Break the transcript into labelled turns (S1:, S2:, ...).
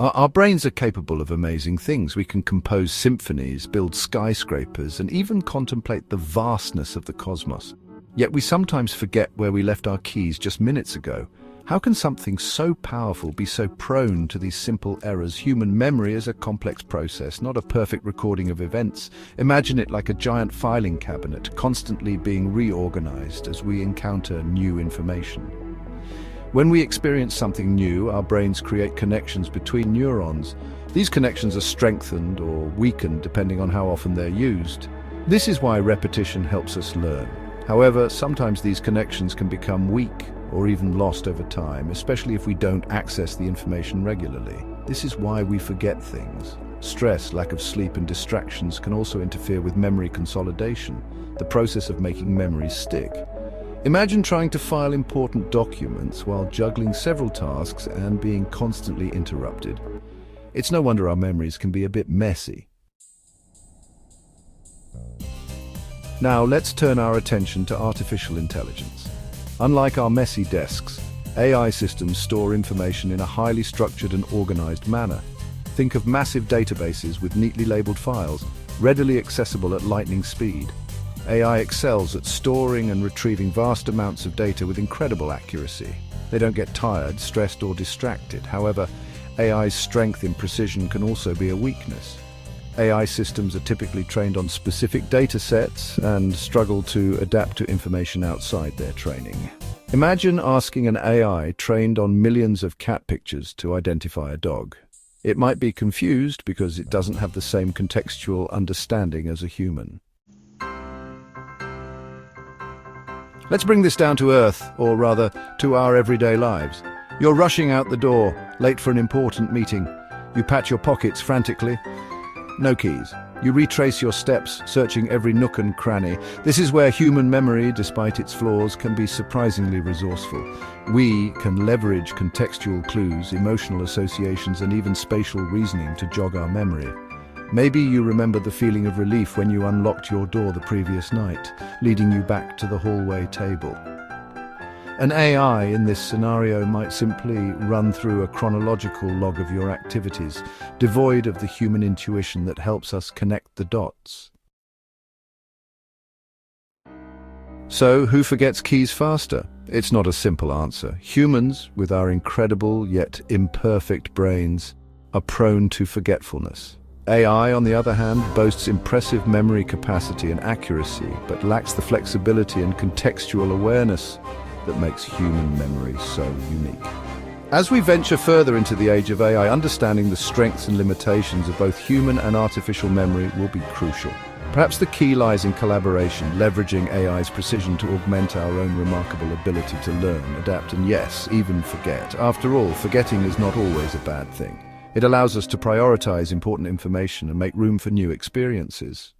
S1: Our brains are capable of amazing things. We can compose symphonies, build skyscrapers, and even contemplate the vastness of the cosmos. Yet we sometimes forget where we left our keys just minutes ago. How can something so powerful be so prone to these simple errors? Human memory is a complex process, not a perfect recording of events. Imagine it like a giant filing cabinet, constantly being reorganized as we encounter new information. When we experience something new, our brains create connections between neurons. These connections are strengthened or weakened depending on how often they're used. This is why repetition helps us learn. However, sometimes these connections can become weak or even lost over time, especially if we don't access the information regularly. This is why we forget things. Stress, lack of sleep, and distractions can also interfere with memory consolidation, the process of making memories stick. Imagine trying to file important documents while juggling several tasks and being constantly interrupted. It's no wonder our memories can be a bit messy. Now let's turn our attention to artificial intelligence. Unlike our messy desks, AI systems store information in a highly structured and organized manner. Think of massive databases with neatly labeled files, readily accessible at lightning speed. AI excels at storing and retrieving vast amounts of data with incredible accuracy. They don't get tired, stressed, or distracted. However, AI's strength in precision can also be a weakness. AI systems are typically trained on specific data sets and struggle to adapt to information outside their training. Imagine asking an AI trained on millions of cat pictures to identify a dog. It might be confused because it doesn't have the same contextual understanding as a human. Let's bring this down to earth, or rather, to our everyday lives. You're rushing out the door, late for an important meeting. You pat your pockets frantically. No keys. You retrace your steps, searching every nook and cranny. This is where human memory, despite its flaws, can be surprisingly resourceful. We can leverage contextual clues, emotional associations, and even spatial reasoning to jog our memory. Maybe you remember the feeling of relief when you unlocked your door the previous night, leading you back to the hallway table. An AI in this scenario might simply run through a chronological log of your activities, devoid of the human intuition that helps us connect the dots. So, who forgets keys faster? It's not a simple answer. Humans, with our incredible yet imperfect brains, are prone to forgetfulness. AI, on the other hand, boasts impressive memory capacity and accuracy, but lacks the flexibility and contextual awareness that makes human memory so unique. As we venture further into the age of AI, understanding the strengths and limitations of both human and artificial memory will be crucial. Perhaps the key lies in collaboration, leveraging AI's precision to augment our own remarkable ability to learn, adapt, and yes, even forget. After all, forgetting is not always a bad thing. It allows us to prioritize important information and make room for new experiences.